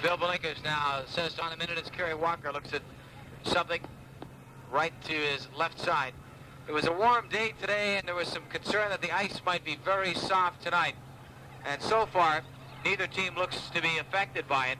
Bill Belinkers now says on a minute as Kerry Walker looks at something right to his left side. It was a warm day today, and there was some concern that the ice might be very soft tonight. And so far, neither team looks to be affected by it.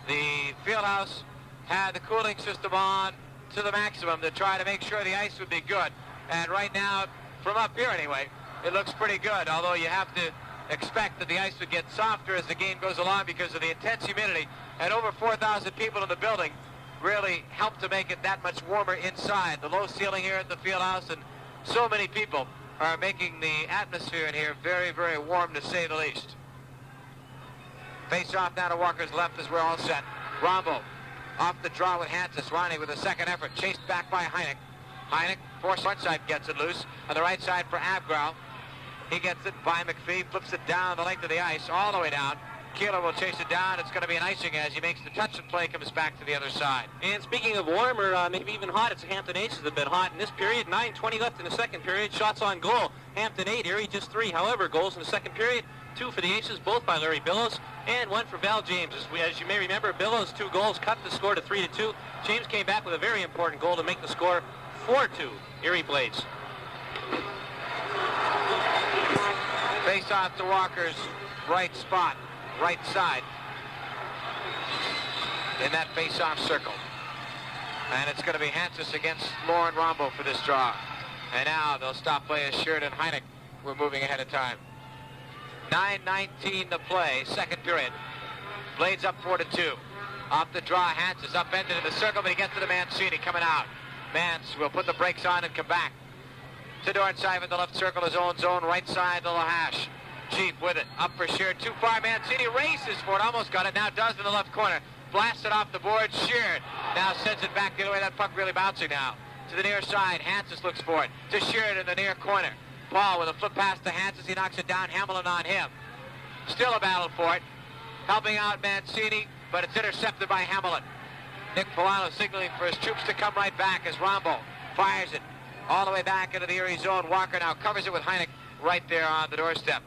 The fieldhouse had the cooling system on to the maximum to try to make sure the ice would be good. And right now, from up here anyway, it looks pretty good, although you have to expect that the ice would get softer as the game goes along because of the intense humidity. And over 4,000 people in the building really helped to make it that much warmer inside. The low ceiling here at the fieldhouse and so many people are making the atmosphere in here very, very warm, to say the least. Face off now to Walker's left as we're all set. Rombo off the draw with Hansis. Ronnie with a second effort, chased back by Heineck. Heineck, force front side, gets it loose. On the right side for Abgrau. He gets it by McPhee, flips it down the length of the ice, all the way down. Keeler will chase it down. It's going to be an icing as he makes the touch and play, comes back to the other side. And speaking of warmer, maybe even hot, it's the Hampton Aces that have been hot in this period. 9:20 left in the second period. Shots on goal. Hampton 8, Erie just 3. However, goals in the second period, 2 for the Aces, both by Larry Billows, and 1 for Val James. As you may remember, Billows' 2 goals cut the score to 3-2. James came back with a very important goal to make the score 4-2. Erie Blades. Face off to Walker's right spot, right side, in that face-off circle. And it's going to be Hansis against Lauren Rombo for this draw. And now they'll stop play as Sheridan Heineck. We're moving ahead of time. 9:19 to play, second period. Blades up 4-2. Off the draw, Hansis upended in the circle, but he gets to the Mancini coming out. Mance will put the brakes on and come back. To Dornside in the left circle, his own zone, right side to Lahash. Cheap with it, up for Sheard, too far. Mancini races for it, almost got it, now does in the left corner. Blasted off the board, Sheard now sends it back the other way. That puck really bouncing now. To the near side, Hansis looks for it. To Sheard in the near corner. Paul with a flip pass to Hansis, he knocks it down, Hamilton on him. Still a battle for it. Helping out Mancini, but it's intercepted by Hamilton. Nick Polano signaling for his troops to come right back as Rombo fires it all the way back into the Erie zone. Walker now covers it with Heineck right there on the doorstep.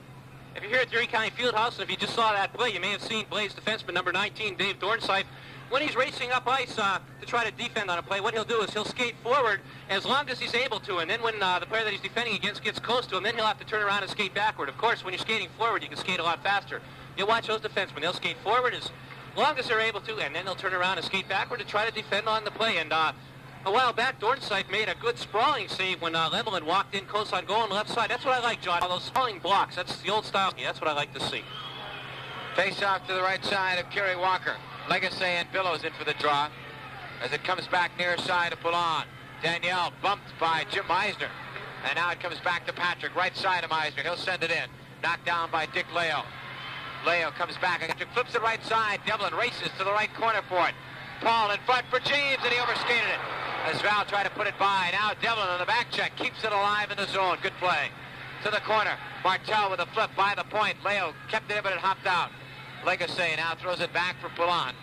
If you're here at the Erie County Fieldhouse, and if you just saw that play, you may have seen Blaze defenseman number 19, Dave Dornside, when he's racing up ice to try to defend on a play, what he'll do is he'll skate forward as long as he's able to, and then when the player that he's defending against gets close to him, then he'll have to turn around and skate backward. Of course, when you're skating forward, you can skate a lot faster. You'll watch those defensemen. They'll skate forward as long as they're able to, and then they'll turn around and skate backward to try to defend on the play. And a while back, Dornside made a good sprawling save when Lemelin walked in close on goal on the left side. That's what I like, John. All those sprawling blocks. That's the old style. Yeah, that's what I like to see. Face off to the right side of Kerry Walker. Legacy and Billows in for the draw. As it comes back near side to Poulon. Danielle bumped by Jim Meisner. And now it comes back to Patrick. Right side of Meisner. He'll send it in. Knocked down by Dick Leo. Leo comes back. Patrick flips it right side. Devlin races to the right corner for it. Paul in front for James, and he overskated it. As Val tried to put it by. Now Devlin on the back check. Keeps it alive in the zone. Good play. To the corner. Martel with a flip by the point. Leo kept it in, but it hopped out. Legacy now throws it back for Poulon.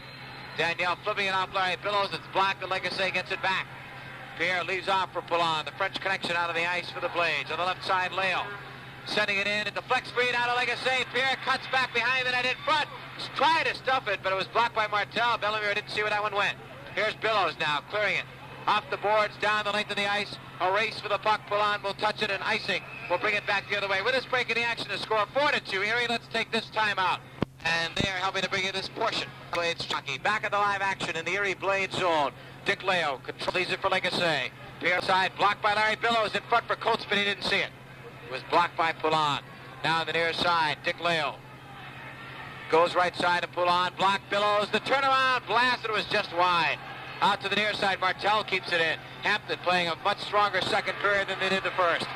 Danielle flipping it off Larry Billows. It's blocked, and Legacy gets it back. Pierre leaves off for Poulon. The French connection out of the ice for the Blades. On the left side, Leo sending it in at the flex screen out of Legacy. Pierre cuts back behind the net in front. Tried to stuff it, but it was blocked by Martel. Bellemare didn't see where that one went. Here's Billows now clearing it. Off the boards, down the length of the ice. A race for the puck. Poulon will touch it, and icing will bring it back the other way. With this break in the action to score 4-2. Erie, let's take this time out. And they are helping to bring in this portion. Blades jockey back at the live action in the Erie Blade zone. Dick Leo controls it for Legacy. Pierre side blocked by Larry Billows in front for Coates, but he didn't see it. It was blocked by Poulon. Now on the near side, Dick Leo goes right side to Poulon. Blocked Billows. The turnaround blast. It was just wide. Out to the near side. Martel keeps it in. Hampton playing a much stronger second period than they did the first.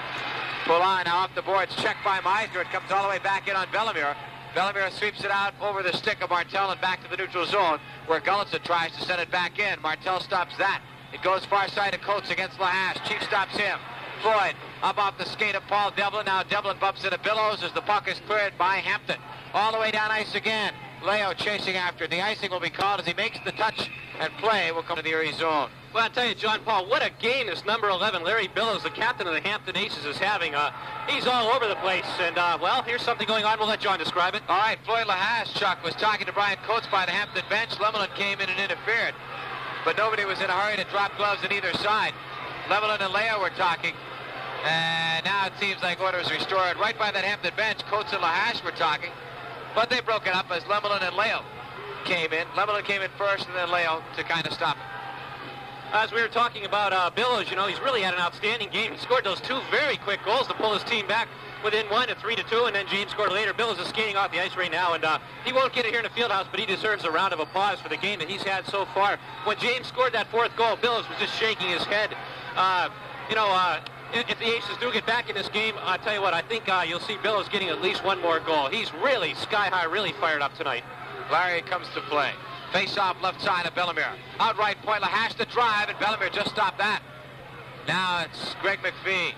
Poulon now off the boards. Checked by Meisner. It comes all the way back in on Bellemare. Bellemare sweeps it out over the stick of Martel and back to the neutral zone where Gulletson tries to send it back in. Martel stops that. It goes far side to Coates against Lahash. Chief stops him. Floyd up off the skate of Paul Devlin. Now Devlin bumps into Billows as the puck is cleared by Hampton. All the way down ice again. Leo chasing after it. The icing will be called as he makes the touch, and play will come to the Erie zone. Well, I'll tell you, John Paul, what a game this number 11, Larry Billows, the captain of the Hampton Aces, is having. He's all over the place, and, well, here's something going on. We'll let John describe it. All right, Floyd Lahash, Chuck, was talking to Brian Coates by the Hampton bench. Lemelin came in and interfered, but nobody was in a hurry to drop gloves on either side. Lemelin and Leo were talking, and now it seems like order is restored. Right by that Hampton bench, Coates and Lahash were talking, but they broke it up as Lemelin and Leo came in. Lemelin came in first, and then Leo to kind of stop it. As we were talking about Billows, you know, he's really had an outstanding game. He scored those 2 very quick goals to pull his team back within 1 at 3-2, and then James scored later. Billows is skating off the ice right now, and he won't get it here in the fieldhouse, but he deserves a round of applause for the game that he's had so far. When James scored that 4th goal, Billows was just shaking his head. If the Aces do get back in this game, I'll tell you what, I think you'll see Billows getting at least 1 more goal. He's really sky high, really fired up tonight. Larry comes to play. Face-off left side of Bellemere. Outright point, Lahash to drive, and Bellemere just stopped that. Now it's Greg McPhee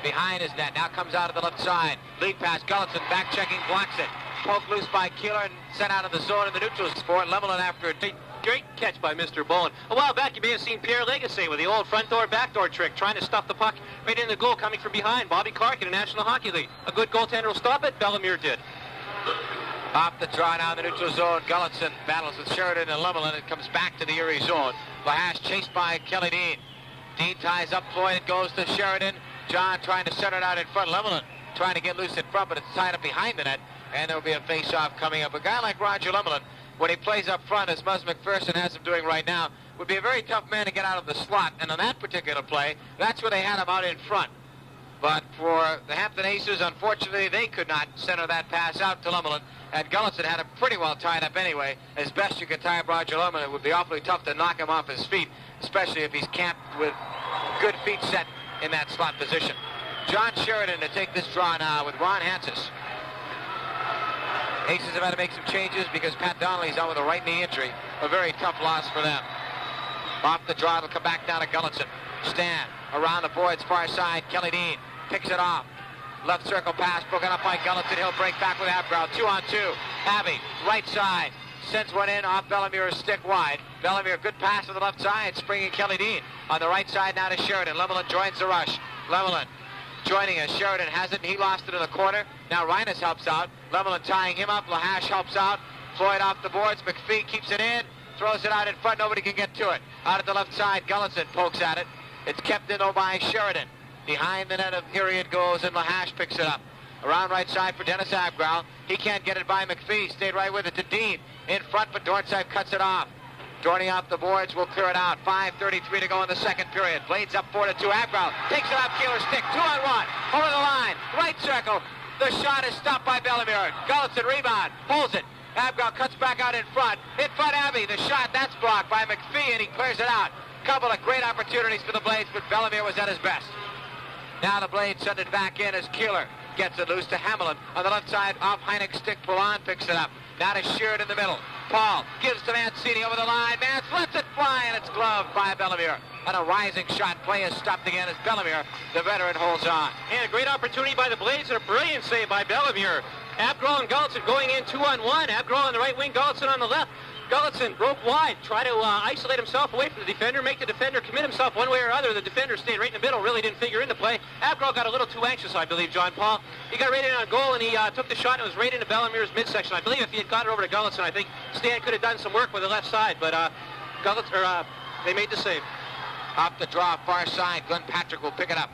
behind his net. Now comes out of the left side. Lead pass, Gulletson back-checking, blocks it. Poked loose by Keeler and sent out of the zone in the neutral sport. Lemelin after a Great catch by Mr. Bowen. A while back, you may have seen Pierre Legacy with the old front door, back door trick, trying to stuff the puck right in the goal coming from behind. Bobby Clark in the National Hockey League. A good goaltender will stop it. Bellemere did. Off the draw now in the neutral zone. Gulletson battles with Sheridan and Lemelin. It comes back to the Erie zone. Lahash chased by Kelly Dean. Dean ties up Floyd. It goes to Sheridan. John trying to center it out in front. Lemelin trying to get loose in front, but it's tied up behind the net. And there will be a face-off coming up. A guy like Roger Lemelin, when he plays up front, as Muzz McPherson has him doing right now, would be a very tough man to get out of the slot. And on that particular play, that's where they had him out in front. But for the Hampton Aces, unfortunately, they could not center that pass out to Lemelin. And Gulletson had him pretty well tied up anyway. As best you could tie up Roger Lemelin, it would be awfully tough to knock him off his feet, especially if he's camped with good feet set in that slot position. John Sheridan to take this draw now with Ron Hansis. Aces have had to make some changes because Pat Donnelly's out with a right knee injury. A very tough loss for them. Off the draw, it'll come back down to Gulletson. Stan around the boards, far side. Kelly Dean picks it off. Left circle pass broken up by Gulletson. He'll break back with Abgrau. 2-on-2. Abbey, right side. Sends one in off Bellemere's stick wide. Bellemere, good pass to the left side. Springing Kelly Dean. On the right side now to Sheridan. Lemelin joins the rush. Lemelin joining us. Sheridan has it. He lost it in the corner. Now Reines helps out. Lemelin tying him up. Lahash helps out. Floyd off the boards. McPhee keeps it in. Throws it out in front. Nobody can get to it. Out at the left side. Gulletson pokes at it. It's kept in though by Sheridan. Behind the net of Erie it goes, and Lahash picks it up. Around right side for Dennis Abgrau. He can't get it by McPhee. Stayed right with it to Dean. In front, but Dornsife cuts it off. Dorney off the boards will clear it out. 5:33 to go in the second period. Blades up 4-2. Abgrau takes it off Keeler's stick. 2-on-1. Over the line. Right circle. The shot is stopped by Bellemere. Gulletson rebound. Pulls it. Abgrau cuts back out in front. In front, Abbey. The shot, that's blocked by McPhee, and he clears it out. Couple of great opportunities for the Blades, but Bellemere was at his best. Now the Blades send it back in as Keeler gets it loose to Hamelin. On the left side, off Heinek's stick, Poulin picks it up. Now to Sheard in the middle. Paul gives to Mancini over the line. Mance lets it fly, and it's gloved by Bellemere. And a rising shot. Play is stopped again as Bellemere, the veteran, holds on. And a great opportunity by the Blades and a brilliant save by Bellemere. Abgrau and Gulletson going in 2-on-1. Abgrau on the right wing, Gulletson on the left. Gulletson broke wide, try to isolate himself away from the defender, make the defender commit himself one way or other. The defender stayed right in the middle, really didn't figure into play. Abgrau got a little too anxious, I believe, John Paul. He got right in on goal, and he took the shot, and it was right into Bellemere's midsection. I believe if he had got it over to Gulletson, I think Stan could have done some work with the left side, but they made the save. Off the draw, far side, Glenn Patrick will pick it up.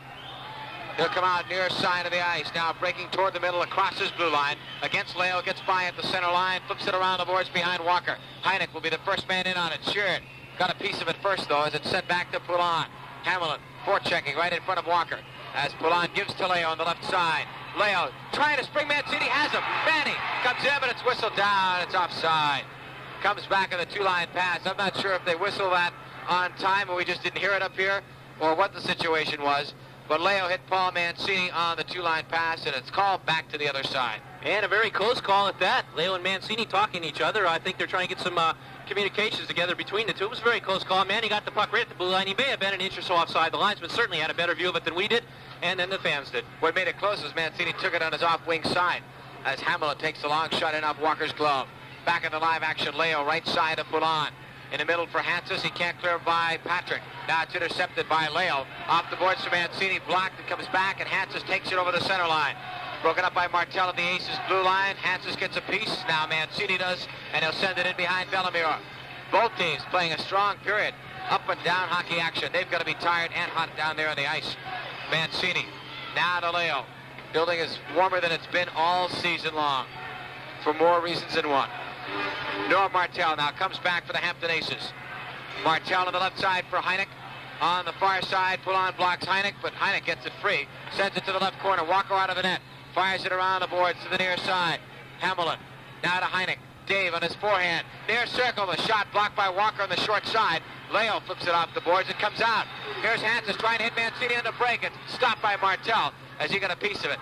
He'll come out near side of the ice. Now breaking toward the middle across his blue line. Against Leo, gets by at the center line. Flips it around the boards behind Walker. Heineck will be the first man in on it. Sheard got a piece of it first, though, as it's sent back to Poulin. Hamelin forechecking right in front of Walker. As Poulin gives to Leo on the left side. Leo trying to spring Mancini. Has him. Manny comes in, but it's whistled down. It's offside. Comes back in the two-line pass. I'm not sure if they whistle that on time or we just didn't hear it up here or what the situation was. But Leo hit Paul Mancini on the two-line pass, and it's called back to the other side. And a very close call at that. Leo and Mancini talking to each other. I think they're trying to get some communications together between the two. It was a very close call. Manny got the puck right at the blue line. He may have been an inch or so offside. The linesman certainly had a better view of it than we did, and then the fans did. What made it close was Mancini took it on his off-wing side as Hamelin takes the long shot in off Walker's glove. Back in the live action, Leo, right side to Poulon. In the middle for Hansis, he can't clear by Patrick. Now it's intercepted by Leo. Off the boards for Mancini, blocked, it comes back, and Hansis takes it over the center line. Broken up by Martel at the Aces blue line. Hansis gets a piece, now Mancini does, and he'll send it in behind Bellemare. Both teams playing a strong period. Up and down hockey action. They've got to be tired and hot down there on the ice. Mancini, now to Leo. Building is warmer than it's been all season long, for more reasons than one. Norm Martel now comes back for the Hampton Aces. Martel on the left side for Heineck. On the far side, Poulon blocks Heineck, but Heineck gets it free. Sends it to the left corner. Walker out of the net. Fires it around the boards to the near side. Hamelin now to Heineck. Dave on his forehand. Near circle, the shot blocked by Walker on the short side. Leo flips it off the boards. It comes out. Here's Hansis trying to hit Mancini on the break. It's stopped by Martel as he got a piece of it.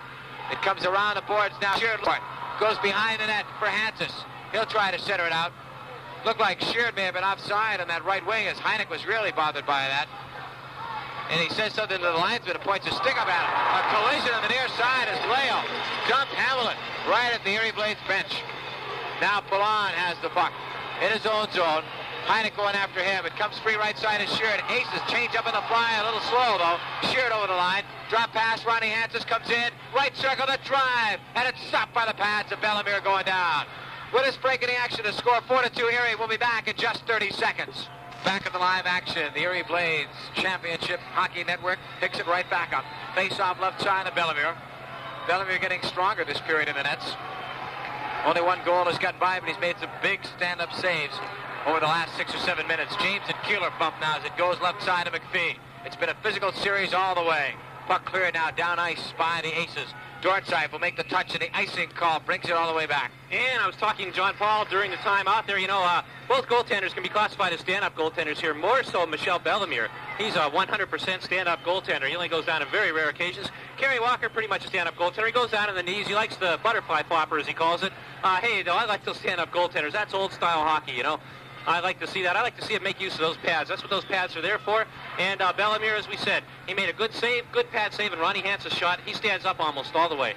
It comes around the boards now. Sheard goes behind the net for Hansis. He'll try to center it out. Looked like Sheard may have been offside on that right wing as Heineck was really bothered by that. And he says something to the linesman and points a stick up at him. A collision on the near side as Leo dumped Hamelin right at the Erie Blades bench. Now Poulon has the puck in his own zone. Heineck going after him. It comes free right side of Sheard. Aces change up in the fly, a little slow though. Sheard over the line. Drop pass, Ronnie Hansis comes in. Right circle to drive. And it's stopped by the pads of Bellemare going down. With this break in the action to score 4-2 Erie. We'll be back in just 30 seconds. Back in the live action, the Erie Blades Championship Hockey Network picks it right back up. Face off left side of Bellemare. Bellemare getting stronger this period in the nets. Only one goal has gotten by, but he's made some big stand-up saves over the last 6 or 7 minutes. James and Keeler bump now as it goes left side of McPhee. It's been a physical series all the way. Puck cleared now down ice by the Aces. Dornsife will make the touch, and the icing call brings it all the way back. And I was talking to John Paul during the time out there. You know, both goaltenders can be classified as stand-up goaltenders here. More so Michel Bellemare. He's a 100% stand-up goaltender. He only goes down on very rare occasions. Kerry Walker, pretty much a stand-up goaltender. He goes down on the knees. He likes the butterfly flopper, as he calls it. Hey, though, I like those stand-up goaltenders. That's old-style hockey, you know. I like to see that. I like to see him make use of those pads. That's what those pads are there for. And Bellemare, as we said, he made a good save, good pad save, and Ronnie Hansis' shot. He stands up almost all the way.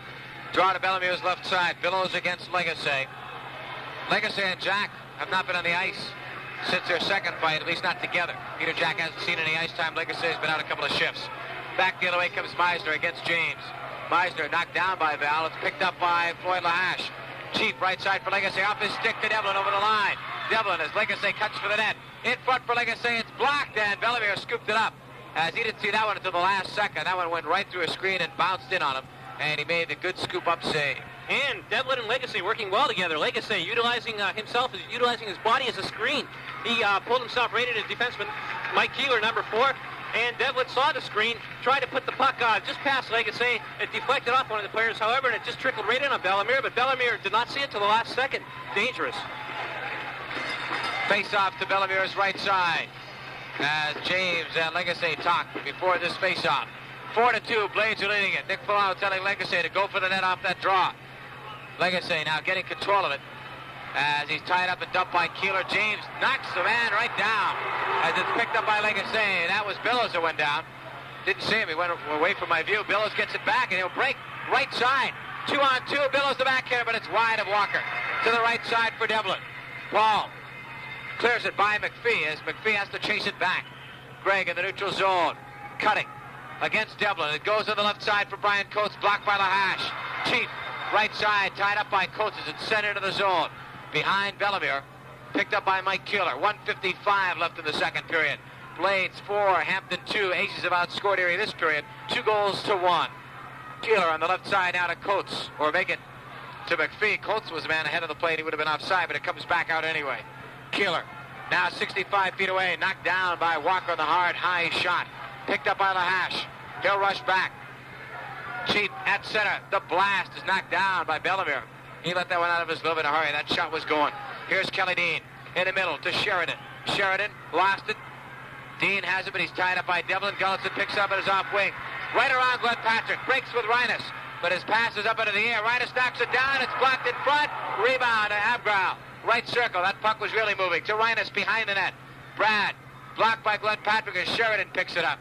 Draw to Bellemare's left side. Billows against Legacy. Legacy and Jack have not been on the ice since their second fight, at least not together. Peter Jack hasn't seen any ice time. Legacy has been out a couple of shifts. Back the other way comes Meisner against James. Meisner knocked down by Val. It's picked up by Floyd Lahash. Chief right side for Legacy. Off his stick to Devlin over the line. Devlin as Legacy cuts for the net. In front for Legacy. It's blocked, and Bellemare scooped it up. As he didn't see that one until the last second. That one went right through a screen and bounced in on him. And he made the good scoop-up save. And Devlin and Legacy working well together. Legacy utilizing himself, utilizing his body as a screen. He pulled himself right into defenseman Mike Keeler, number 4. And Devlin saw the screen, tried to put the puck just past Legacy. It deflected off one of the players, however, and it just trickled right in on Bellemare. But Bellemare did not see it till the last second. Dangerous. Face-off to Bellemare's right side. As James and Legacy talk before this face-off. 4-2, Blades are leading it. Nick Folau telling Legacy to go for the net off that draw. Legacy now getting control of it as he's tied up and dumped by Keeler. James knocks the man right down as it's picked up by Legacy. That was Billows that went down. Didn't see him. He went away from my view. Billows gets it back, and he'll break right side. 2-on-2. Billows the backhander, but it's wide of Walker. To the right side for Devlin. Paul clears it by McPhee as McPhee has to chase it back. Gregg in the neutral zone. Cutting against Devlin. It goes on the left side for Brian Coates, blocked by Lahash. Chief, right side, tied up by Coates as it's sent into the zone. Behind Bellemare, picked up by Mike Keeler. 1:55 left in the second period. Blades 4, Hampton 2. Aces have outscored Erie this period, 2-1. Keeler on the left side now to Coates, or make it to McPhee. Coates was the man ahead of the plate. He would have been offside, but it comes back out anyway. Keeler, now 65 feet away, knocked down by Walker on the hard, high shot. Picked up by Lahash. He'll rush back. Cheap at center. The blast is knocked down by Bellemare. He let that one out of his glove in a hurry. That shot was going. Here's Kelly Dean in the middle to Sheridan. Sheridan lost it. Dean has it, but he's tied up by Devlin. Gulletson picks up at his off wing. Right around Glenn Patrick. Breaks with Reines, but his pass is up into the air. Reines knocks it down. It's blocked in front. Rebound to Abgrau. Right circle. That puck was really moving. To Reines behind the net. Brad blocked by Glenn Patrick as Sheridan picks it up.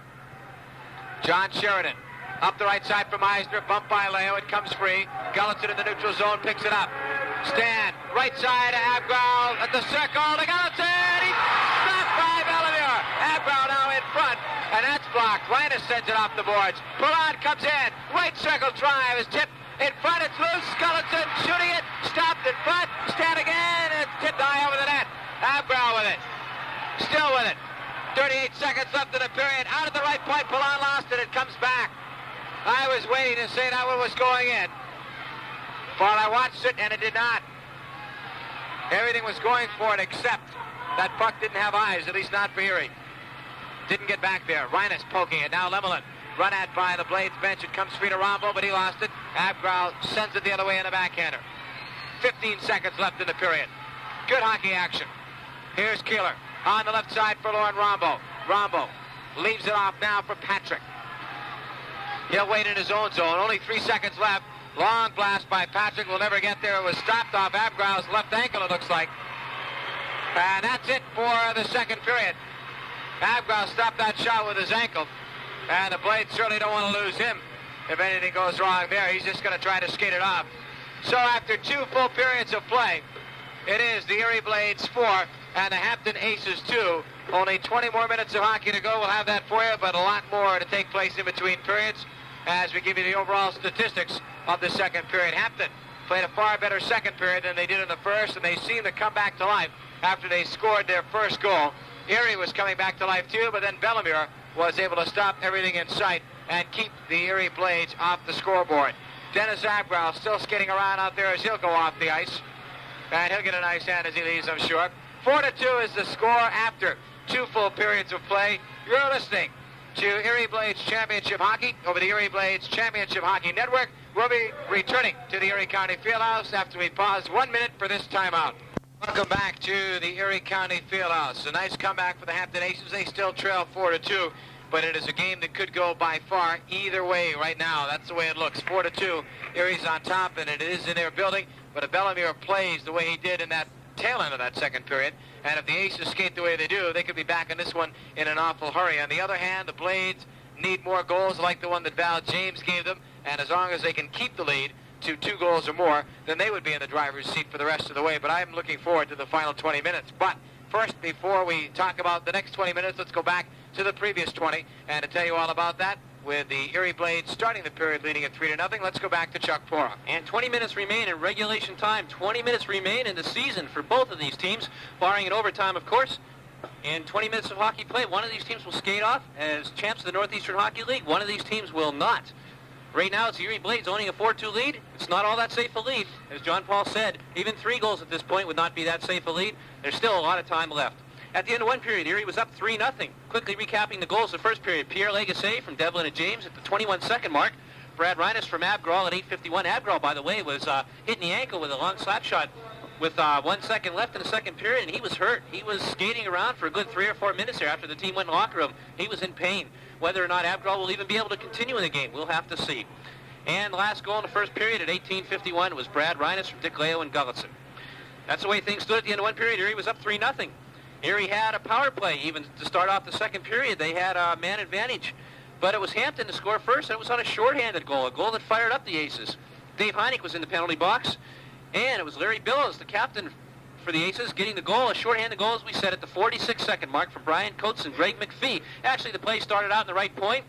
John Sheridan up the right side from Meisner, bumped by Leo. It comes free. Gulletson in the neutral zone picks it up. Stan, right side to Abgrau. the circle to Gallatin. He's stopped by Bellemere. Abrow now in front, and that's blocked. Linus sends it off the boards. Poulin comes in. Right circle drive is tipped. In front, it's loose. Gallatin shooting it. Stopped in front. Stand again. And it's tipped high over the net. Abrow with it. Still with it. 38 seconds left in the period. Out at the right point. Poulin lost it. It comes back. I was waiting to say that one was going in. But I watched it, and it did not. Everything was going for it except that puck didn't have eyes, at least not for Erie. Didn't get back there. Reines poking it. Now Lemelin. Run at by the Blades bench. It comes free to Rombo, but he lost it. Abgrau sends it the other way in a backhander. 15 seconds left in the period. Good hockey action. Here's Keeler on the left side for Lauren Rombo. Rombo leaves it off now for Patrick. He'll wait in his own zone. Only 3 seconds left. Long blast by Patrick. Will never get there. It was stopped off Abgrau's left ankle, it looks like. And that's it for the second period. Abgrau stopped that shot with his ankle. And the Blades certainly don't want to lose him if anything goes wrong there. He's just going to try to skate it off. So after 2 full periods of play, it is the Erie Blades 4 and the Hampton Aces 2. Only 20 more minutes of hockey to go. We'll have that for you, but a lot more to take place in between periods as we give you the overall statistics of the second period. Hampton played a far better second period than they did in the first, and they seemed to come back to life after they scored their first goal. Erie was coming back to life too, but then Bellemere was able to stop everything in sight and keep the Erie Blades off the scoreboard. Dennis Abgrau still skating around out there as he'll go off the ice. And he'll get a nice hand as he leaves, I'm sure. 4-2 is the score after 2 full periods of play. You're listening to Erie Blades Championship Hockey over the Erie Blades Championship Hockey Network. We'll be returning to the Erie County Fieldhouse after we pause 1 minute for this timeout. Welcome back to the Erie County Fieldhouse. A nice comeback for the Hampton Aces. They still trail 4-2, but it is a game that could go by far either way right now. That's the way it looks. 4-2. Erie's on top, and it is in their building. But if Bellemere plays the way he did in that tail end of that second period, and if the Aces skate the way they do, they could be back in this one in an awful hurry. On the other hand, the Blades need more goals like the one that Val James gave them, and as long as they can keep the lead to 2 goals or more, then they would be in the driver's seat for the rest of the way. But I'm looking forward to the final 20 minutes. But first, before we talk about the next 20 minutes, let's go back to the previous 20. And to tell you all about that, with the Erie Blades starting the period leading at 3-0, let's go back to Chuck Pora. And 20 minutes remain in regulation time. 20 minutes remain in the season for both of these teams, barring an overtime, of course. In 20 minutes of hockey play, one of these teams will skate off as champs of the Northeastern Hockey League. One of these teams will not. Right now, it's the Erie Blades owning a 4-2 lead. It's not all that safe a lead. As John Paul said, even 3 goals at this point would not be that safe a lead. There's still a lot of time left. At the end of one period, Erie was up 3-0. Quickly recapping the goals of the first period. Pierre Legacy from Devlin and James at the 21-second mark. Brad Reines from Abgrau at 8:51. Abgrau, by the way, was hitting the ankle with a long slap shot with 1 second left in the second period, and he was hurt. He was skating around for a good 3 or 4 minutes there after the team went in the locker room. He was in pain. Whether or not Abgrau will even be able to continue in the game, we'll have to see. And the last goal in the first period at 18:51 was Brad Reines from Dick Leo and Gulletson. That's the way things stood at the end of one period. Erie was up 3-0. Erie had a power play even to start off the second period. They had a man advantage. But it was Hampton to score first, and it was on a shorthanded goal, a goal that fired up the Aces. Dave Heineck was in the penalty box, and it was Larry Billows, the captain for the Aces, getting the goal, a shorthanded goal, as we said, at the 46-second mark for Brian Coates and Greg McPhee. Actually, the play started out in the right point.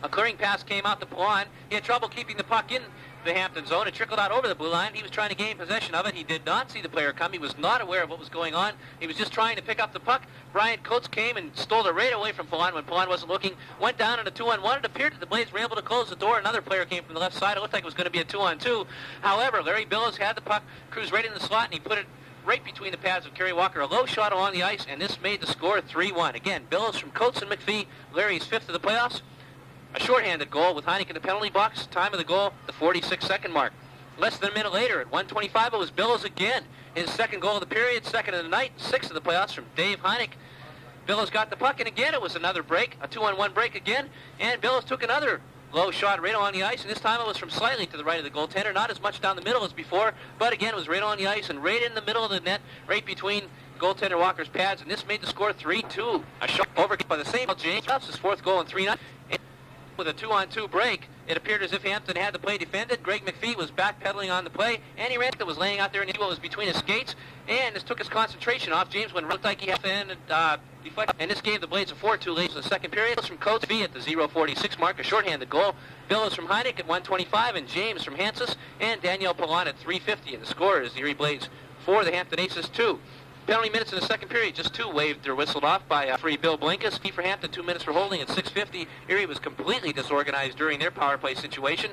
A clearing pass came out to Poulin. He had trouble keeping the puck in the Hampton zone. It trickled out over the blue line. He was trying to gain possession of it. He did not see the player come. He was not aware of what was going on. He was just trying to pick up the puck. Brian Coates came and stole it right away from Poulin when Poulin wasn't looking. Went down in a 2-on-1. It appeared that the Blades were able to close the door. Another player came from the left side. It looked like it was going to be a 2-on-2. However, Larry Billows had the puck, cruised right in the slot, and he put it right between the pads of Kerry Walker. A low shot along the ice, and this made the score 3-1. Again, Billows from Coates and McPhee. Larry's 5th of the playoffs. A shorthanded goal with Heineck in the penalty box. Time of the goal, the 46-second mark. Less than a minute later, at 1:25, it was Billows again. His second goal of the period, second of the night, 6th of the playoffs from Dave Heineck. Billows got the puck, and again it was another break, a 2-on-1 break again, and Billows took another low shot right on the ice, and this time it was from slightly to the right of the goaltender, not as much down the middle as before, but again it was right on the ice and right in the middle of the net, right between goaltender Walker's pads, and this made the score 3-2. A shot over by the same James. That's his 4th goal in 3-0. With a 2-on-2 break, It appeared as if Hampton had the play defended. Greg McPhee was backpedaling on the play, and he that was laying out there, and he was between his skates, and this took his concentration off James when it looked like he had to deflect. And this gave the Blades a 4-2 lead in the second period. Billows from Coates B at the 0:46 mark, a shorthanded goal. Billows from Heineck at 1:25, and James from Hansis, and Danielle Pallon at 3:50. And the score is the Erie Blades 4, the Hampton Aces 2. Penalty minutes in the second period, just 2 waved or whistled off by free Bill Blinkus. For Hampton, 2 minutes for holding at 6:50. Erie was completely disorganized during their power play situation,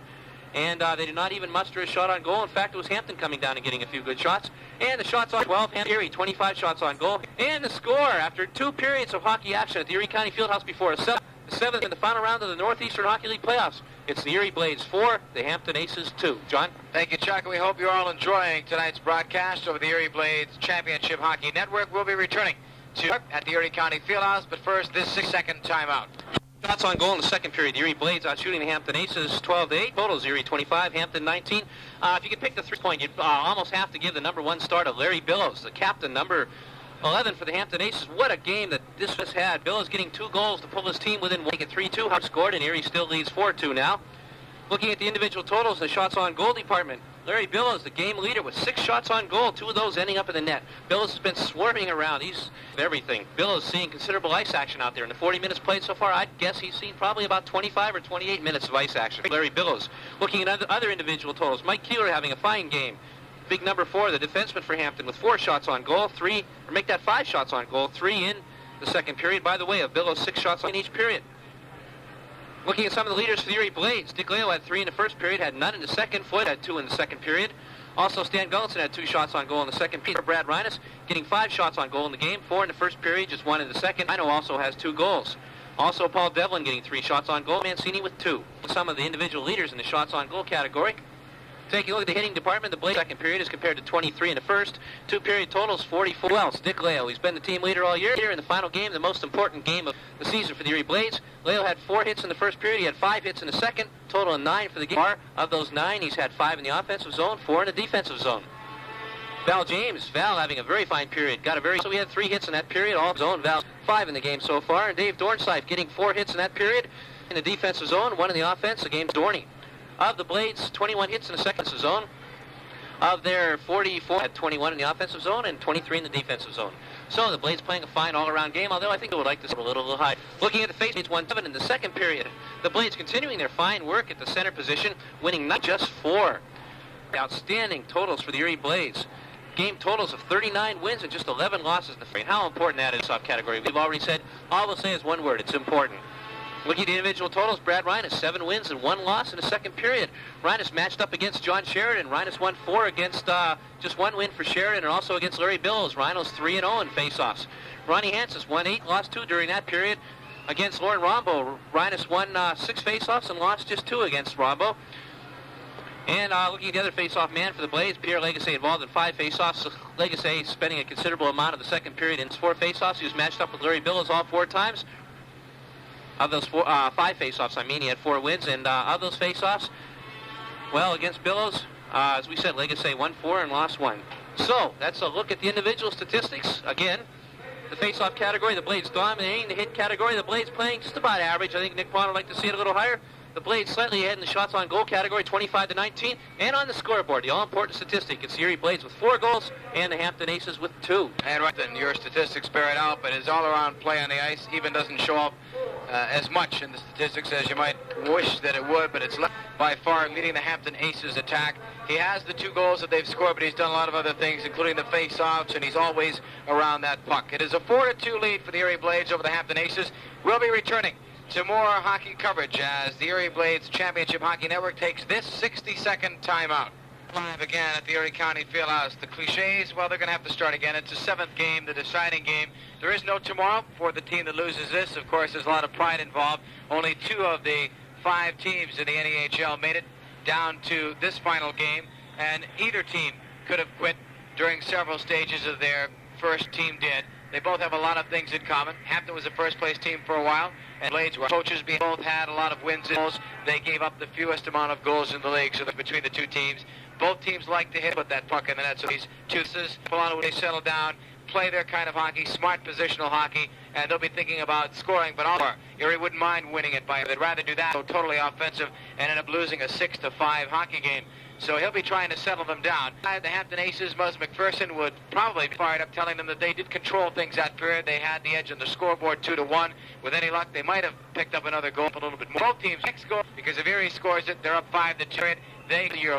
and they did not even muster a shot on goal. In fact, it was Hampton coming down and getting a few good shots. And the shots on 12, Erie 25 shots on goal. And the score, after 2 periods of hockey action at the Erie County Fieldhouse before a 7th in the final round of the Northeastern Hockey League playoffs. It's the Erie Blades 4, the Hampton Aces 2. John? Thank you, Chuck. We hope you're all enjoying tonight's broadcast over the Erie Blades Championship Hockey Network. We'll be returning to at the Erie County Fieldhouse, but first, this 6-second timeout. Shots on goal in the second period. The Erie Blades out shooting the Hampton Aces 12-8. Totals Erie 25, Hampton 19. If you could pick the 3-point, you'd almost have to give the number 1 star to Larry Billows, the captain, number 11 for the Hampton Aces. What a game that this has had. Billows getting 2 goals to pull his team within 1. Make it 3-2. Hart scored, and Erie still leads 4-2 now. Looking at the individual totals in the shots on goal department, Larry Billows, the game leader, with 6 shots on goal, 2 of those ending up in the net. Billows has been swarming around. He's everything. Billows seeing considerable ice action out there. In the 40 minutes played so far, I'd guess he's seen probably about 25 or 28 minutes of ice action. Larry Billows. Looking at other individual totals, Mike Keeler having a fine game. Big number 4, the defenseman for Hampton, with 4 shots on goal, 5 shots on goal, 3 in the second period. By the way, of Billows, 6 shots in each period. Looking at some of the leaders for the Erie Blades, Dick Leo had 3 in the first period, had none in the second. Floyd had 2 in the second period. Also, Stan Gullinson had 2 shots on goal in the second period. Brad Reines getting 5 shots on goal in the game, 4 in the first period, just 1 in the second. Rhino also has 2 goals. Also, Paul Devlin getting 3 shots on goal. Mancini with 2. Some of the individual leaders in the shots on goal category. Taking a look at the hitting department, the Blades second period is compared to 23 in the first. 2 period totals, 44. Who else? Dick Leo. He's been the team leader all year. Here in the final game, the most important game of the season for the Erie Blades. Leo had 4 hits in the first period. He had 5 hits in the second. Total of 9 for the game. Of those 9, he's had 5 in the offensive zone, 4 in the defensive zone. Val having a very fine period. So he had 3 hits in that period, all zone. Val 5 in the game so far. And Dave Dornsife getting 4 hits in that period in the defensive zone, 1 in the offense. The game's Dorney. Of the Blades, 21 hits in the second zone. Of their 44, had 21 in the offensive zone and 23 in the defensive zone. So the Blades playing a fine all-around game, although I think they would like to a little high. Looking at the face, it's 1-7 in the second period. The Blades continuing their fine work at the center position, winning not just 4. Outstanding totals for the Erie Blades. Game totals of 39 wins and just 11 losses in the frame. How important that is off category. We've already said, all we'll say is one word, it's important. Looking at the individual totals, Brad Reines, 7 wins and 1 loss in the second period. Reines matched up against John Sheridan. Reines won 4 against just 1 win for Sheridan, and also against Larry Billows. Reines 3-0 in faceoffs. Ronnie Hansis won 8, lost 2 during that period against Lauren Rombo. Reines won 6 faceoffs and lost just 2 against Rombo. And looking at the other face-off man for the Blades, Pierre Legacy involved in 5 face-offs. Legacy spending a considerable amount of the second period in 4 face-offs. He was matched up with Larry Billows all 4 times. Of those 5 face-offs, he had 4 wins, and of those face-offs, well, against Billows, as we said, Legacy won 4 and lost 1. So, that's a look at the individual statistics. Again, the face-off category, the Blades dominating. The hit category, the Blades playing just about average. I think Nick Pond would like to see it a little higher. The Blades slightly ahead in the shots on goal category, 25-19. And on the scoreboard, the all-important statistic, it's the Erie Blades with 4 goals and the Hampton Aces with 2. And right then, your statistics bear it out, but his all-around play on the ice even doesn't show up as much in the statistics as you might wish that it would, but it's by far leading the Hampton Aces attack. He has the 2 goals that they've scored, but he's done a lot of other things, including the face-offs, and he's always around that puck. It is a 4-2 lead for the Erie Blades over the Hampton Aces. We'll be returning to more hockey coverage as the Erie Blades Championship Hockey Network takes this 60-second timeout. Live again at the Erie County Fieldhouse. The cliches, well, they're going to have to start again. It's the 7th game, the deciding game. There is no tomorrow for the team that loses this. Of course, there's a lot of pride involved. Only 2 of the 5 teams in the NEHL made it down to this final game, and either team could have quit during several stages of their first team did. They both have a lot of things in common. Hampton was the first-place team for a while, and Blades were coaches. Both had a lot of wins and goals. They gave up the fewest amount of goals in the league, so between the 2 teams. Both teams like to hit, put that puck in the net. So these 2 pull on when they settle down. play their kind of hockey, smart positional hockey, and they'll be thinking about scoring, but also Erie wouldn't mind winning it by. They'd rather do that, so totally offensive, and end up losing a 6-5 hockey game. So he'll be trying to settle them down. The Hampton Aces, Buzz McPherson, would probably be fired up, telling them that they did control things that period. They had the edge on the scoreboard 2-1. With any luck, they might have picked up another goal a little bit more. Both teams next goal, because if Erie scores it, they're up 5-2.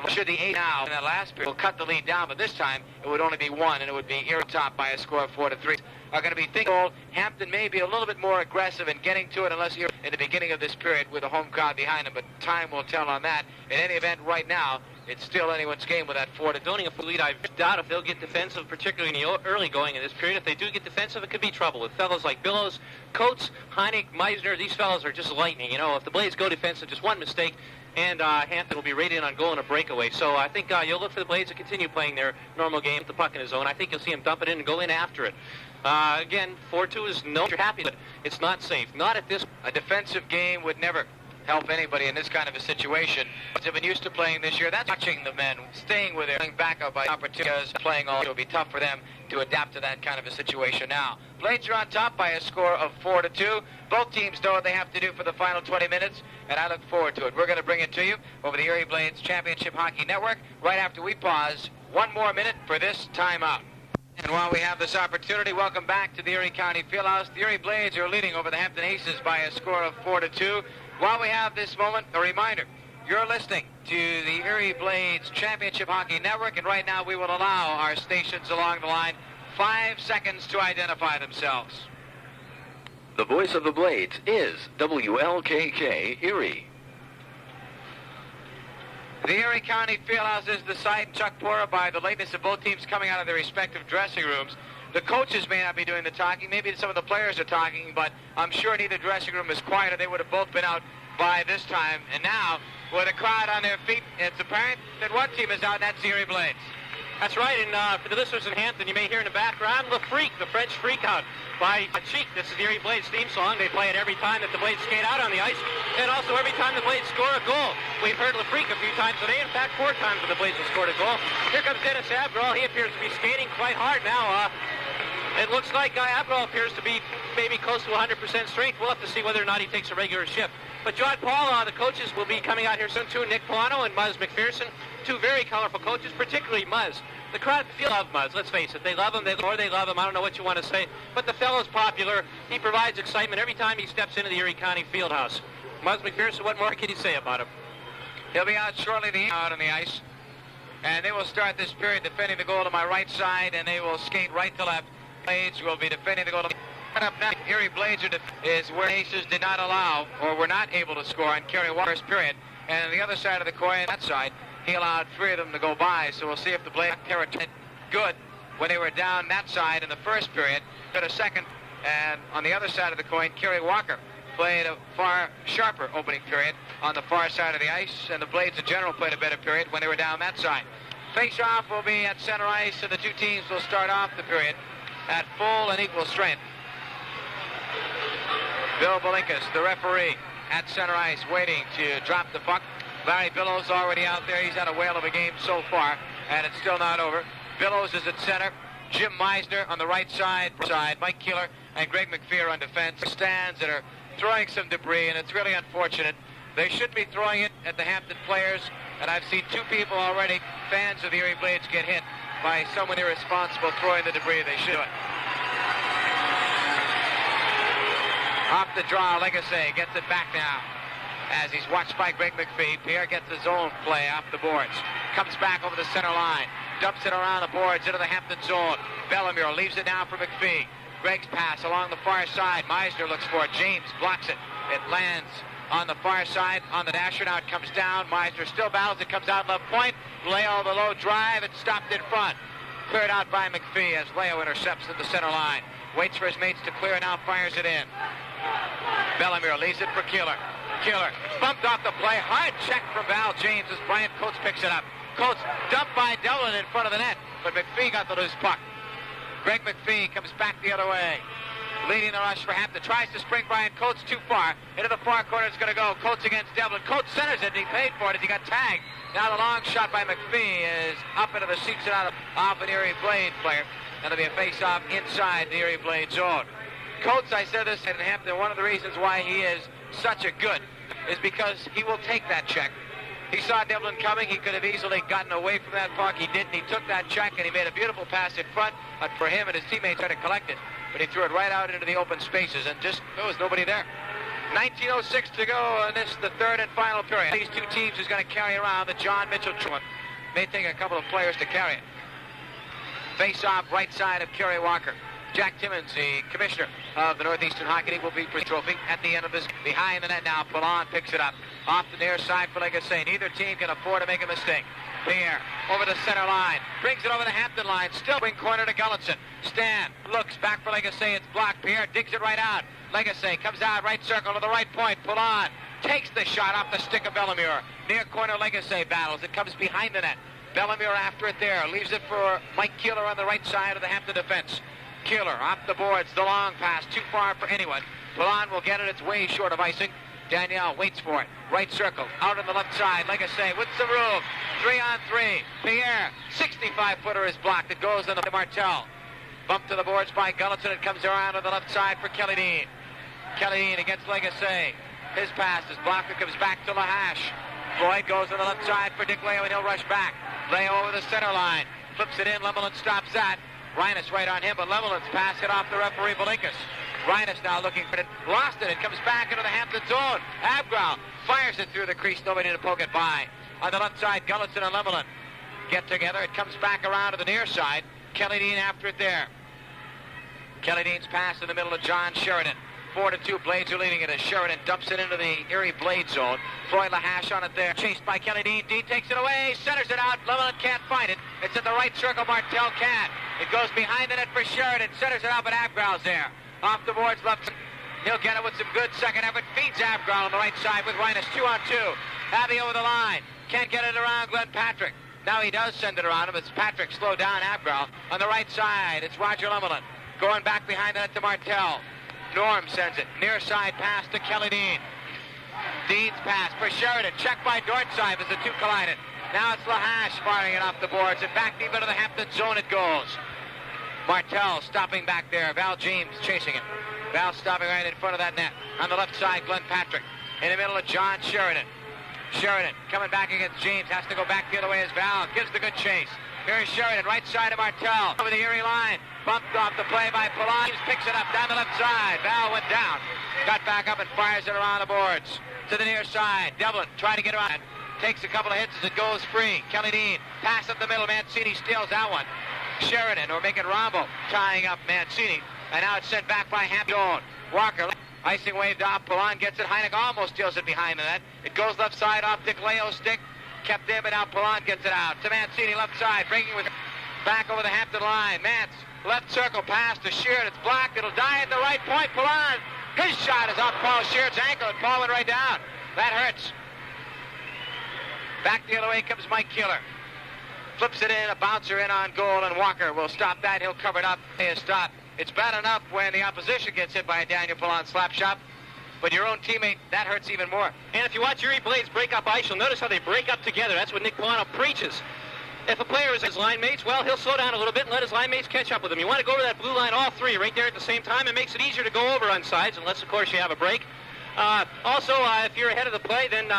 Should the 8 now in that last period will cut the lead down, but this time it would only be 1, and it would be Erie top by a score of 4-3. Are going to be thinking Hampton may be a little bit more aggressive in getting to it, unless you're in the beginning of this period with a home crowd behind them, but time will tell on that. In any event, right now, it's still anyone's game with that 4-2. Zoning a lead, I doubt if they'll get defensive, particularly in the early going in this period. If they do get defensive, it could be trouble with fellows like Billows, Coates, Heineck, Meisner. These fellows are just lightning. You know, if the Blades go defensive, just one mistake, and Hampton will be rated on goal in a breakaway. So I think you'll look for the Blades to continue playing their normal game with the puck in his zone. I think you'll see them dump it in and go in after it. Again, 4-2 is no, you're happy, but it's not safe. Not at this. A defensive game would never help anybody in this kind of a situation. They've been used to playing this year. That's watching the men staying with their backup by opportunities, playing all. It will be tough for them to adapt to that kind of a situation now. Blades are on top by a score of 4-2. Both teams know what they have to do for the final 20 minutes, and I look forward to it. We're going to bring it to you over the Erie Blades Championship Hockey Network right after we pause 1 more minute for this timeout. And while we have this opportunity, welcome back to the Erie County Fieldhouse. The Erie Blades are leading over the Hampton Aces by a score of 4-2. While we have this moment, a reminder, you're listening to the Erie Blades Championship Hockey Network, and right now we will allow our stations along the line 5 seconds to identify themselves. The voice of the Blades is WLKK Erie. The Erie County Fieldhouse is the site. Chuck Pora, by the lateness of both teams coming out of their respective dressing rooms. The coaches may not be doing the talking. Maybe some of the players are talking, but I'm sure neither dressing room is quiet, or they would have both been out by this time. And now, with a crowd on their feet, it's apparent that one team is out, and that's the Erie Blades. That's right, and for the listeners in Hampton, you may hear in the background Le Freak, the French freak out by Cheek. This is the Erie Blades theme song. They play it every time that the Blades skate out on the ice, and also every time the Blades score a goal. We've heard Le Freak a few times today. In fact, 4 times when the Blades have scored a goal. Here comes Dennis Abgerall. He appears to be skating quite hard now. It looks like Abgerall appears to be maybe close to 100% strength. We'll have to see whether or not he takes a regular shift. But John Paul, the coaches, will be coming out here soon too. Nick Polano and Buzz McPherson, 2 very colorful coaches, particularly Muzz. The crowd love Muzz, let's face it. They love him, or they love him. I don't know what you want to say. But the fellow's popular. He provides excitement every time he steps into the Erie County Fieldhouse. Muzz McPherson, what more can you say about him? He'll be out shortly, out on the ice. And they will start this period defending the goal to my right side, and they will skate right to left. Blades will be defending the goal to up now. Erie Blades is where Aces did not allow, or were not able to score on Kerry Walker's period. And on the other side of the coin, that side, he allowed 3 of them to go by. So we'll see if the Blades territory good when they were down that side in the first period. Got a second, and on the other side of the coin, Kerry Walker played a far sharper opening period on the far side of the ice, and the Blades in general played a better period when they were down that side. Face-off will be at center ice, and the 2 teams will start off the period at full and equal strength. Bill Balinkas, the referee, at center ice, waiting to drop the puck. Larry Billows already out there. He's had a whale of a game so far, and it's still not over. Billows is at center. Jim Meisner on the right side. Mike Keeler and Greg McPherson on defense. Stands that are throwing some debris, and it's really unfortunate. They should be throwing it at the Hampton players, and I've seen 2 people already, fans of the Erie Blades, get hit by someone irresponsible throwing the debris. They should do it. Off the draw, Legacy gets it back now as he's watched by Greg McPhee. Pierre gets his own play off the boards. Comes back over the center line. Dumps it around the boards into the Hampton zone. Bellemere leaves it now for McPhee. Greg's pass along the far side. Meisner looks for it. James blocks it. It lands on the far side on the dasher. Now it comes down. Meisner still battles. It comes out left point. Leo the low drive. It's stopped in front. Cleared out by McPhee as Leo intercepts at the center line. Waits for his mates to clear, now fires it in. Bellemere leaves it for Keeler. Keeler bumped off the play. Hard check from Val James as Brian Coates picks it up. Coates dumped by Devlin in front of the net, but McPhee got the loose puck. Greg McPhee comes back the other way. Leading the rush for Hampton. Tries to spring Brian Coates too far. Into the far corner it's going to go. Coates against Devlin. Coates centers it and he paid for it as he got tagged. Now the long shot by McPhee is up into the seats and out of off an Erie Blade player. That'll be a face-off inside the Erie Blade zone. Coates, I said this in Hampton, one of the reasons why he is such a good is because he will take that check. He saw Devlin coming. He could have easily gotten away from that puck. He didn't. He took that check, and he made a beautiful pass in front. But for him and his teammates tried to collect it. But he threw it right out into the open spaces, and just there was nobody there. 19:06 to go, and this is the third and final period. These two teams is going to carry around the John Mitchell Trophy. May take a couple of players to carry it. Face-off right side of Kerry Walker. Jack Timmons, the commissioner of the Northeastern Hockey League, will be the trophy at the end of this. Behind the net now, Poulin picks it up. Off the near side for Legacy. Neither team can afford to make a mistake. Pierre over the center line. Brings it over the Hampton line. Still wing corner to Gulletson. Stan looks back for Legacy. It's blocked. Pierre digs it right out. Legacy comes out right circle to the right point. Poulin takes the shot off the stick of Bellemure. Near corner Legacy battles. It comes behind the net. Bellemure after it there. Leaves it for Mike Keeler on the right side of the Hampton defense. Keeler off the boards, the long pass, too far for anyone. Poulin will get it, it's way short of icing. Danielle waits for it, right circle, out on the left side, Legacy with some room, 3-on-3. Pierre, 65-footer is blocked, it goes into Martel. Bumped to the boards by Gulletson, it comes around on the left side for Kelly Dean. Kelly Dean against Legacy. His pass is blocked, it comes back to Lahash. Floyd goes to the left side for Dick Leo, and he'll rush back. Leo over the center line, flips it in, Lemelin stops that. Rhinus right on him, but Lemelin's pass hit off the referee, Valinkas. Rhinus now looking for it. Lost it. It comes back into the Hampton zone. Abgrau fires it through the crease. Nobody to poke it by. On the left side, Gulletson and Lemelin get together. It comes back around to the near side. Kelly Dean after it there. Kelly Dean's pass in the middle of John Sheridan. 4-2, Blades are leading it as Sheridan dumps it into the Erie Blade zone. Floyd Lahash on it there. Chased by Kelly Dean. Dean takes it away, centers it out. Lemelin can't find it. It's at the right circle. Martel can. It goes behind the net for Sheridan. Centers it out, but Abgrau's there. Off the boards, left. He'll get it with some good second effort. Feeds Abgrau on the right side with Rhinus. 2-on-2. Abbey over the line. Can't get it around Glenn Patrick. Now he does send it around him. It's Patrick slow down Abgrau. On the right side, it's Roger Lemelin. Going back behind the net to Martel. Norm sends it. Near side pass to Kelly Dean. Dean's pass for Sheridan. Checked by Dortside as the two collided. Now it's Lahash firing it off the boards. And back deep into the Hampton zone it goes. Martel stopping back there. Val James chasing it. Val stopping right in front of that net. On the left side, Glenn Patrick. In the middle of John Sheridan. Sheridan coming back against James. Has to go back the other way as Val gives the good chase. Here's Sheridan, right side of Martel. Over the Erie line. Bumped off the play by Poulin. Picks it up down the left side. Val went down. Got back up and fires it around the boards. To the near side. Devlin trying to get around. Takes a couple of hits as it goes free. Kelly Dean. Pass up the middle. Mancini steals that one. Sheridan, or making Rombo, tying up Mancini. And now it's sent back by Hampton. Walker. Icing waved off. Poulin gets it. Heineck almost steals it behind the net. It goes left side off Dick Leo's stick. Kept in, but now Poulin gets it out. To Mancini, left side. Breaking with back over the Hampton line. Mance. Left circle pass to Sheard. It's blocked. It'll die at the right point. Poulin. His shot is off Paul Sheard's ankle, and Paul went right down. That hurts. Back the other way comes Mike Keeler. Flips it in, a bouncer in on goal, and Walker will stop that. He'll cover it up. He'll stop. It's bad enough when the opposition gets hit by a Daniel Poulin slap shot, but your own teammate, that hurts even more. And if you watch Erie Blades break up ice, you'll notice how they break up together. That's what Nick Polano preaches. If a player is his line mates, well, he'll slow down a little bit and let his line mates catch up with him. You want to go over that blue line, all three, right there at the same time. It makes it easier to go over on sides, unless, of course, you have a break. Also, if you're ahead of the play, then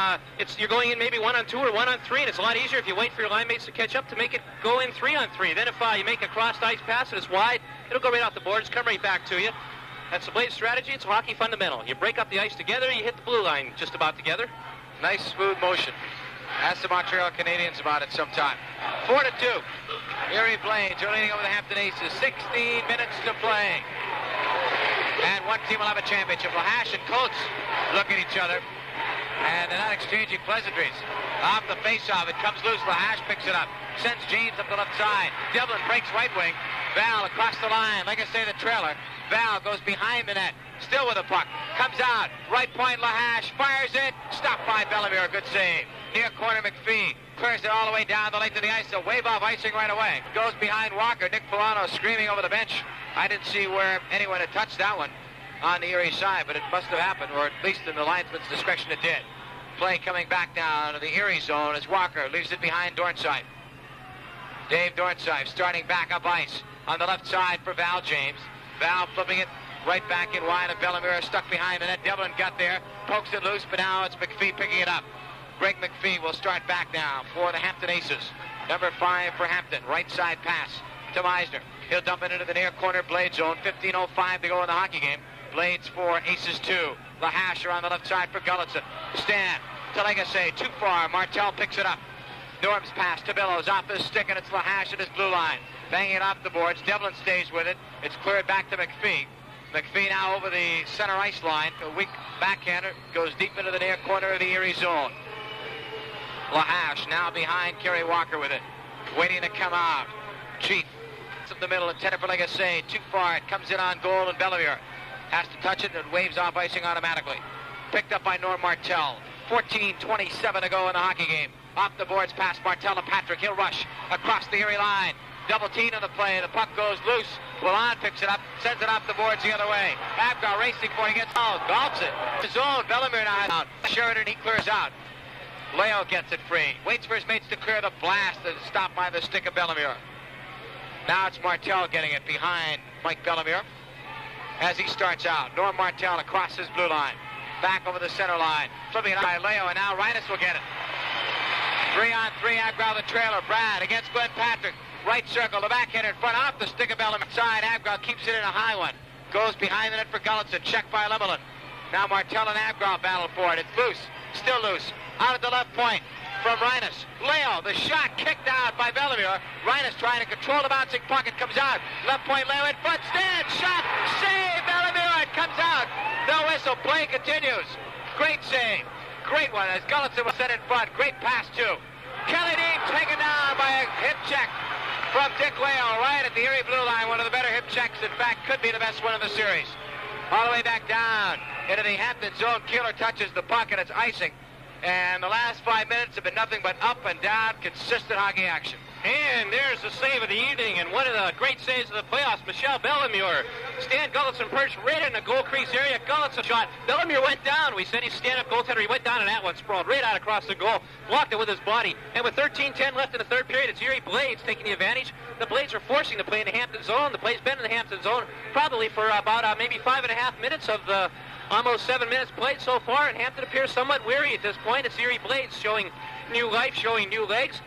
you're going in maybe 1-on-2 or 1-on-3, and it's a lot easier if you wait for your line mates to catch up to make it go in 3-on-3. Then if you make a crossed ice pass and it's wide, it'll go right off the boards, come right back to you. That's the Blades strategy. It's hockey fundamental. You break up the ice together, you hit the blue line just about together. Nice, smooth motion. Ask the Montreal Canadiens about it sometime. 4-2. Erie Blades are leading over the Hampton Aces. 16 minutes to play. And one team will have a championship. Lahash and Coates look at each other. And they're not exchanging pleasantries. Off the face-off, it comes loose. Lahash picks it up. Sends James up the left side. Devlin breaks right wing. Val across the line. Like I say, the trailer. Val goes behind the net. Still with the puck. Comes out. Right point, Lahash. Fires it. Stopped by Bellemure. Good save. Near corner, McPhee. Clears it all the way down the length of the ice. A wave off icing right away. Goes behind Walker. Nick Polano screaming over the bench. I didn't see where anyone had touched that one on the Erie side, but it must have happened, or at least in the linesman's discretion it did. Play coming back down to the Erie zone as Walker leaves it behind Dornside. Dave Dornside starting back up ice. on the left side for Val James. Val flipping it right back in wide, and Bellemeur stuck behind the net. Devlin got there, pokes it loose, but now it's McPhee picking it up. Greg McPhee will start back now for the Hampton Aces. Number 5 for Hampton, right side pass to Meisner. He'll dump it into the near corner Blade zone. 15:05 to go in the hockey game. Blades for Aces 2. Lahasher on the left side for Gulletson. Stan to Legacy, too far. Martel picks it up. Norm's pass to Billows, off his stick, and it's Lahash at his blue line. Banging it off the boards. Devlin stays with it. It's cleared back to McPhee. McPhee now over the center ice line. A weak backhander goes deep into the near corner of the Erie zone. Lahash now behind Kerry Walker with it. Waiting to come out. Chief up the middle, intended for Legacy. Too far. It comes in on goal, and Bellemeur has to touch it, and it waves off icing automatically. Picked up by Norm Martel. 14:27 to go in the hockey game. Off the boards past Martel to Patrick. He'll rush across the Erie line. Double team on the play. The puck goes loose. Willan picks it up, sends it off the boards the other way. Abgar racing for it, gets out, golfs it. His own, Bellemeur now out. Sheridan, he clears out. Leo gets it free. Waits for his mates to clear the blast and stopped by the stick of Bellemeur. Now it's Martel getting it behind Mike Bellemeur as he starts out. Norm Martel across his blue line. Back over the center line. Flipping it by Leo, and now Rhinus will get it. 3-on-3, Abgar the trailer. Brad against Glenn Patrick. Right circle, the backhand in front, off the stick of Bellemeur. Side, Abgar keeps it in a high one. Goes behind the net for Gulletson. Checked by Lemelin. Now Martel and Abgar battle for it. It's loose. Still loose. Out at the left point from Rhinus. Leo, the shot kicked out by Bellemeur. Rhinus trying to control the bouncing puck. It comes out. Left point, Leo in front. Stand, shot, save, Bellemeur. It comes out. No whistle. Play continues. Great save. Great one as Gulletson was set in front. Great pass, too. Kelly Dean taken down by a hip check from Dick Leo right at the Erie blue line. One of the better hip checks, in fact, could be the best one of the series. All the way back down into the Hampton zone. Keeler touches the puck, and it's icing. And the last 5 minutes have been nothing but up and down, consistent hockey action. And there's the save of the evening, and one of the great saves of the playoffs, Michel Bellemeur. Stan Gulletson perched right in the goal crease area. Gulletson shot. Bellemeur went down. We said he's stand-up goaltender. He went down, and that one sprawled right out across the goal. Blocked it with his body. And with 13:10 left in the third period, it's Erie Blades taking the advantage. The Blades are forcing the play in the Hampton zone. The play's been in the Hampton zone probably for about maybe 5.5 minutes of the almost 7 minutes played so far, and Hampton appears somewhat weary at this point. It's Erie Blades showing new life, showing new legs.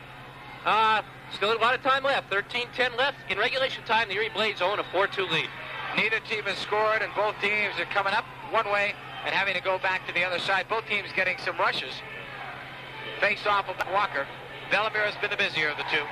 Still a lot of time left. 13:10 left in regulation time. The Erie Blades own a 4-2 lead. Neither team has scored, and both teams are coming up one way and having to go back to the other side. Both teams getting some rushes. Face off of Walker. Bellemeur has been the busier of the two.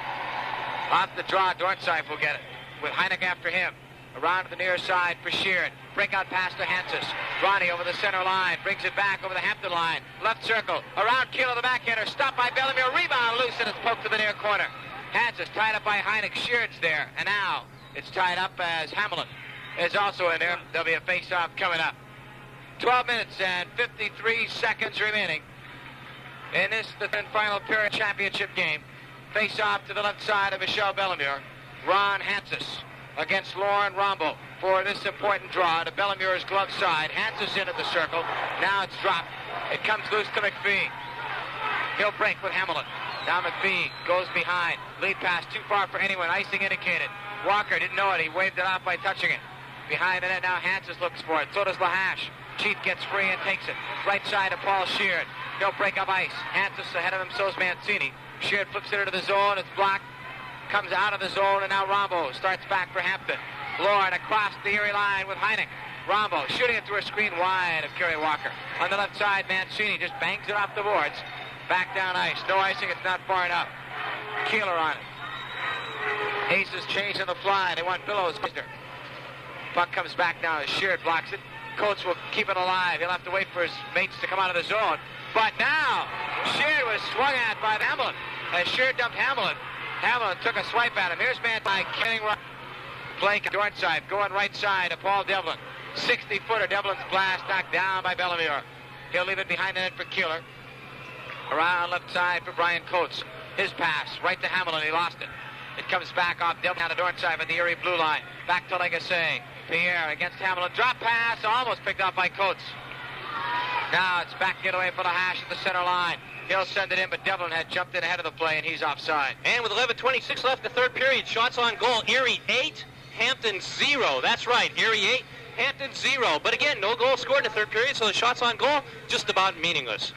Off the draw, Dornsife will get it with Heineck after him. Around to the near side for Sheeran. Breakout pass to Hansis. Ronnie over the center line. Brings it back over the Hampton line. Left circle. Around Keeler, the backhander. Stopped by Bellemeur. Rebound loose, and it's poked to the near corner. Hansis tied up by Heineck. Sheeran's there. And now it's tied up as Hamelin is also in there. There'll be a face-off coming up. 12 minutes and 53 seconds remaining in this, the final period championship game. Face-off to the left side of Michel Bellemeur. Ron Hansis against Lauren Rombo for this important draw to Bellemeur's glove side. Hansis into the circle. Now it's dropped. It comes loose to McPhee. He'll break with Hamelin. Now McPhee goes behind. Lead pass too far for anyone. Icing indicated. Walker didn't know it. He waved it off by touching it. Behind the net now Hansis looks for it. So does Lahash. Chief gets free and takes it. Right side of Paul Sheard. He'll break up ice. Hansis ahead of him, so's Mancini. Sheard flips it into the zone. It's blocked. Comes out of the zone, and now Rombo starts back for Hampton. Lauren across the Erie line with Heineck. Rombo shooting it through a screen wide of Kerry Walker. On the left side, Mancini just bangs it off the boards. Back down ice. No icing. It's not far enough. Keeler on it. Aces changing the fly. They want Billows. Puck comes back now as Sheard blocks it. Coates will keep it alive. He'll have to wait for his mates to come out of the zone. But now, Sheard was swung at by Hamelin. As Sheard dumped Hamelin, Hamelin took a swipe at him. Here's man by King. Blake Dornside going right side of Paul Devlin. 60-footer. Devlin's blast knocked down by Bellemeur. He'll leave it behind the net for Keeler. Around left side for Brian Coates. His pass right to Hamelin. He lost it. It comes back off Devlin out of Dornside at the Erie blue line. Back to Legacy. Pierre against Hamelin. Drop pass. Almost picked up by Coates. Now it's back the other way for Lahash at the center line. He'll send it in, but Devlin had jumped in ahead of the play, and he's offside. And with 11:26 left in the third period, shots on goal. Erie 8, Hampton 0. That's right, Erie 8, Hampton 0. But again, no goal scored in the third period, so the shots on goal just about meaningless.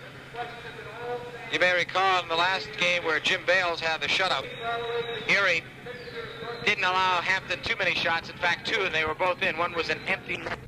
You may recall in the last game where Jim Bales had the shutout, Erie didn't allow Hampton too many shots. In fact, 2, and they were both in. One was an empty net.